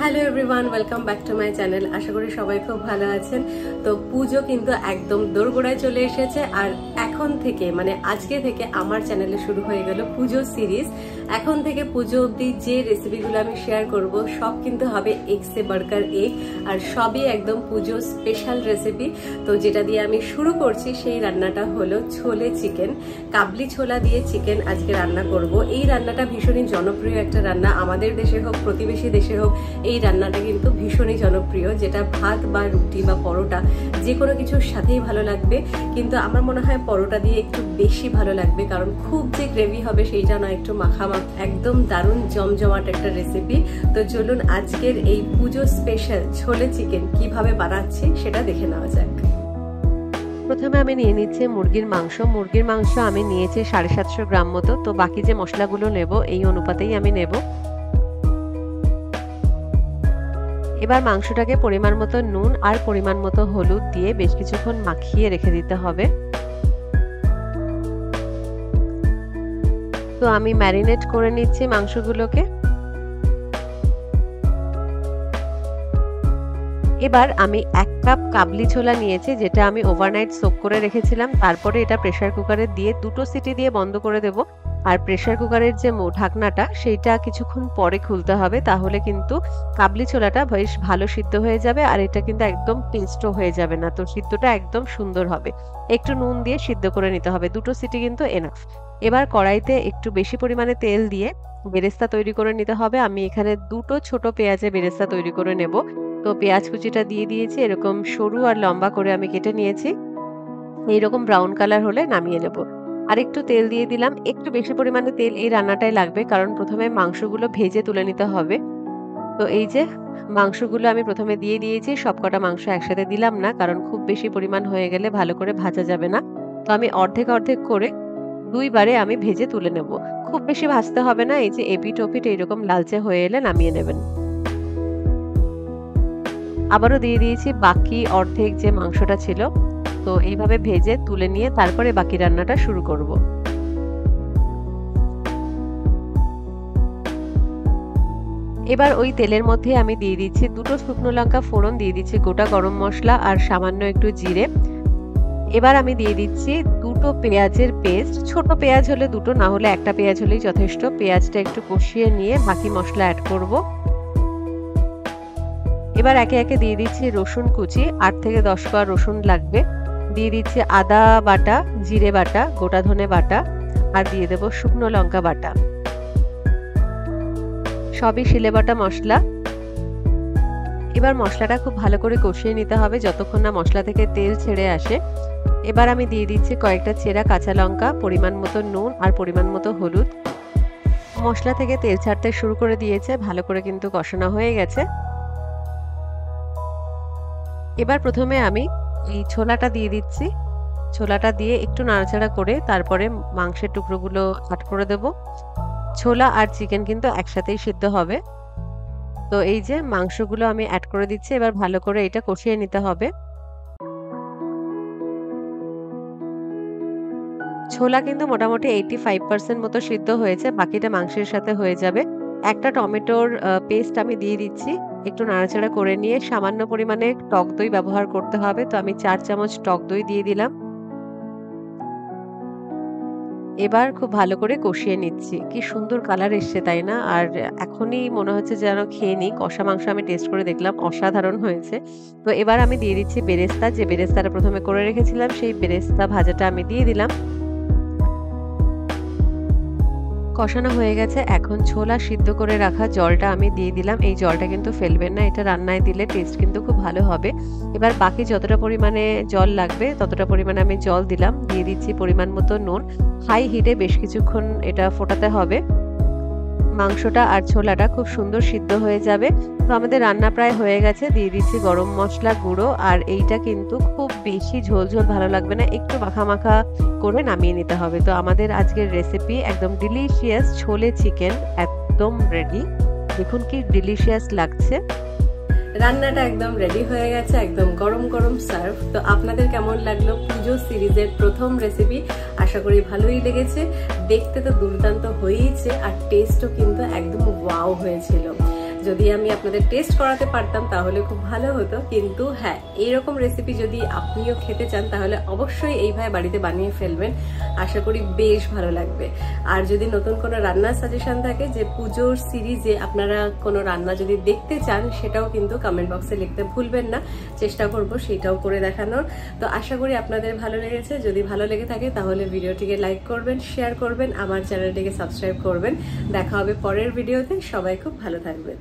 Hello everyone, welcome back to my channel. আশা করি সবাই খুব ভালো আছেন। তো পুজো কিন্তু একদম দোরগোড়ায় চলে এসেছে, আর এখন থেকে মানে আজকে থেকে আমার চ্যানেলে শুরু হয়ে গেল পুজো সিরিজ। এখন থেকে পুজো অবধি যে রেসিপিগুলো আমি শেয়ার করব সব কিন্তু হবে এক সে বাড়কর এক, আর সবই একদম পুজো স্পেশাল রেসিপি। তো যেটা দিয়ে আমি শুরু করছি সেই রান্নাটা হলো ছোলে চিকেন। কাবলি ছোলা দিয়ে চিকেন আজকে রান্না করব। এই রান্নাটা ভীষণই জনপ্রিয় একটা রান্না, আমাদের দেশে হোক প্রতিবেশী দেশে হোক এই রান্নাটা কিন্তু ভীষণই জনপ্রিয়, যেটা ভাত বা রুটি বা পরোটা যে কোনো কিছুর সাথেই ভালো লাগবে। কিন্তু আমার মনে হয় পরোটা দিয়ে একটু বেশি ভালো লাগবে, কারণ খুব যে গ্রেভি হবে সেইটা না, একটু মাখামাখ, একদম দারুণ জমজমাট একটা রেসিপি। তো চলুন আজকের এই পুজো স্পেশাল ছোলে চিকেন কিভাবে বানাচ্ছি সেটা দেখে নেওয়া যাক। প্রথমে আমি নিয়ে নিচ্ছি মুরগির মাংস। মুরগির মাংস আমি নিয়েছি 750 গ্রাম মতো। তো বাকি যে মশলাগুলো নেব এই অনুপাতেই আমি নেব। এবার মাংসটাকে পরিমাণ মতো নুন আর পরিমাণ মতো হলুদ দিয়ে বেশ কিছুক্ষণ মাখিয়ে রেখে দিতে হবে। তো আমি ম্যারিনেট করে নিচ্ছি মাংসগুলোকে। এবার আমি 1 কাপ কাবলি ছোলা নিয়েছি, যেটা আমি ওভারনাইট সোক করে রেখেছিলাম। তারপরে এটা প্রেসার কুকারে দিয়ে 2টো সিটি দিয়ে বন্ধ করে দেব। আর প্রেসার কুকারের যে ঢাকনাটা সেইটা কিছুক্ষণ পরে খুলতে হবে, তাহলে কিন্তু কাবলি ছোলাটা বেশ ভালো সিদ্ধ হয়ে যাবে, আর এটা কিন্তু একদম পেস্টও হয়ে যাবে না। তো সিদ্ধটা একদম সুন্দর হবে। একটু নুন দিয়ে সিদ্ধ করে নিতে হবে, 2টো সিটি কিন্তু এনাফ। এবার কড়াইতে একটু বেশি পরিমাণে তেল দিয়ে বেরেস্তা তৈরি করে নিতে হবে। আমি এখানে 2টো ছোট পেঁয়াজের বেরেস্তা তৈরি করে নেব। তো পেঁয়াজ কুচিটা দিয়ে দিয়েছি, এরকম সরু আর লম্বা করে আমি কেটে নিয়েছি। এইরকম ব্রাউন কালার হলে নামিয়ে নেব। আর একটু তেল দিয়ে দিলাম, একটু বেশি পরিমাণে তেল এই রান্নাটাই লাগবে, কারণ প্রথমে মাংসগুলো ভেজে তুলে নিতে হবে। তো এই যে মাংসগুলো আমি প্রথমে দিয়ে দিয়েছি, সবকটা মাংস একসাথে দিলাম না, কারণ খুব বেশি পরিমাণ হয়ে গেলে ভালো করে ভাজা যাবে না। তো আমি অর্ধেক অর্ধেক করে 2 বারে আমি ভেজে তুলে নেব। খুব বেশি ভাজতে হবে না, এই যে এপিট ওপিট এইরকম লালচে হয়ে এলে নামিয়ে নেবেন। আবারও দিয়ে দিয়েছি বাকি অর্ধেক যে মাংসটা ছিল। তো এইভাবে ভেজে তুলে নিয়ে তারপরে বাকি রান্নাটা শুরু করব। এবার ওই তেলের মধ্যে আমি দিয়ে দিচ্ছি 2টো শুকনো লঙ্কা ফোড়ন, দিয়ে দিচ্ছি গোটা গরম মশলা আর সামান্য একটু জিরে। এবার আমি দিয়ে দিচ্ছি 2টো পেঁয়াজের পেস্ট। ছোট পেঁয়াজ হলে 2টো, না হলে একটা পেঁয়াজ হলেই যথেষ্ট। পেঁয়াজটা একটু কষিয়ে নিয়ে বাকি মশলা অ্যাড করব। এবার একে একে দিয়ে দিচ্ছি রসুন কুচি, 8 থেকে 10 কোয়া রসুন লাগবে। দিয়ে দিচ্ছি আদা বাটা, জিরে বাটা, গোটা ধনে বাটা, আর দিয়ে দেব শুকনো লঙ্কা বাটা। সবই শিলে বাটা মশলা। এবার মশলাটা খুব ভালো করে কষিয়ে নিতে হবে যতক্ষণ না মশলা থেকে তেল ছেড়ে আসে। এবার আমি দিয়ে দিচ্ছি কয়েকটা চেরা কাঁচা লঙ্কা, পরিমাণ মতো নুন আর পরিমাণ মতো হলুদ। মশলা থেকে তেল ছাড়তে শুরু করে দিয়েছে, ভালো করে কিন্তু কষানো হয়ে গেছে। এবার প্রথমে আমি এই ছোলাটা দিয়ে দিচ্ছি। ছোলাটা দিয়ে একটু নাড়াচাড়া করে তারপরে মাংসের টুকরোগুলো অ্যাড করে দেব। ছোলা আর চিকেন কিন্তু একসাথেই সিদ্ধ হবে। তো এই যে মাংসগুলো আমি অ্যাড করে দিচ্ছি, এবার ভালো করে এটা কষিয়ে নিতে হবে। ছোলা কিন্তু মোটামুটি 85% মতো সিদ্ধ হয়েছে, বাকিটা মাংসের সাথে হয়ে যাবে। একটা টমেটোর পেস্ট আমি দিয়ে দিচ্ছি। একটু নাড়াচাড়া করে নিয়ে সামান্য পরিমাণে টক দই ব্যবহার করতে হবে। তো আমি 4 চামচ টক দই দিয়ে দিলাম। এবার খুব ভালো করে কষিয়ে নিচ্ছি। কি সুন্দর কালার এসছে, তাই না? আর এখনই মনে হচ্ছে যেন খেয়ে নিই। কষা মাংস আমি টেস্ট করে দেখলাম, অসাধারণ হয়েছে। তো এবার আমি দিয়ে দিচ্ছি বেরেস্তা। যে বেরেস্তাটা প্রথমে করে রেখেছিলাম সেই বেরেস্তা ভাজাটা আমি দিয়ে দিলাম। কষানো হয়ে গেছে, এখন ছোলা সিদ্ধ করে রাখা জলটা আমি দিয়ে দিলাম। এই জলটা কিন্তু ফেলবেন না, এটা রান্নায় দিলে টেস্ট কিন্তু খুব ভালো হবে। এবার বাকি যতটা পরিমাণে জল লাগবে ততটা পরিমাণে আমি জল দিলাম। দিয়ে দিচ্ছি পরিমাণ মতো নুন। হাই হিটে বেশ কিছুক্ষণ এটা ফোটাতে হবে। মাংসটা আর ছোলাটা খুব সুন্দর সিদ্ধ হয়ে যাবে। তো আমাদের রান্না প্রায় হয়ে গেছে। দিয়ে দিচ্ছি গরম মশলা গুঁড়ো, আর এইটা কিন্তু খুব বেশি ঝোল ঝোল ভালো লাগবে না, একটু মাখা মাখা করে নামিয়ে নিতে হবে। তো আমাদের আজকের রেসিপি একদম ডিলিশিয়াস ছোলে চিকেন একদম রেডি। দেখুন কি ডিলিশিয়াস লাগছে। রান্নাটা একদম রেডি হয়ে গেছে, একদম গরম গরম সার্ভ। তো আপনাদের কেমন লাগলো পুজো সিরিজের প্রথম রেসিপি? আশা করি ভালোই লেগেছে। দেখতে তো দুর্দান্ত হয়েইছে, আর টেস্টও কিন্তু একদম ওয়াও হয়েছিল। যদি আমি আপনাদের টেস্ট করাতে পারতাম তাহলে খুব ভালো হতো, কিন্তু হ্যাঁ, এইরকম রেসিপি যদি আপনিও খেতে চান তাহলে অবশ্যই এইভাবে বাড়িতে বানিয়ে ফেলবেন, আশা করি বেশ ভালো লাগবে। আর যদি নতুন কোনো রান্নার সাজেশন থাকে, যে পুজোর সিরিজে আপনারা কোনো রান্না যদি দেখতে চান, সেটাও কিন্তু কমেন্ট বক্সে লিখতে ভুলবেন না, চেষ্টা করব সেটাও করে দেখানোর। তো আশা করি আপনাদের ভালো লেগেছে। যদি ভালো লেগে থাকে তাহলে ভিডিওটিকে লাইক করবেন, শেয়ার করবেন, আমার চ্যানেলটিকে সাবস্ক্রাইব করবেন। দেখা হবে পরের ভিডিওতে। সবাই খুব ভালো থাকবেন।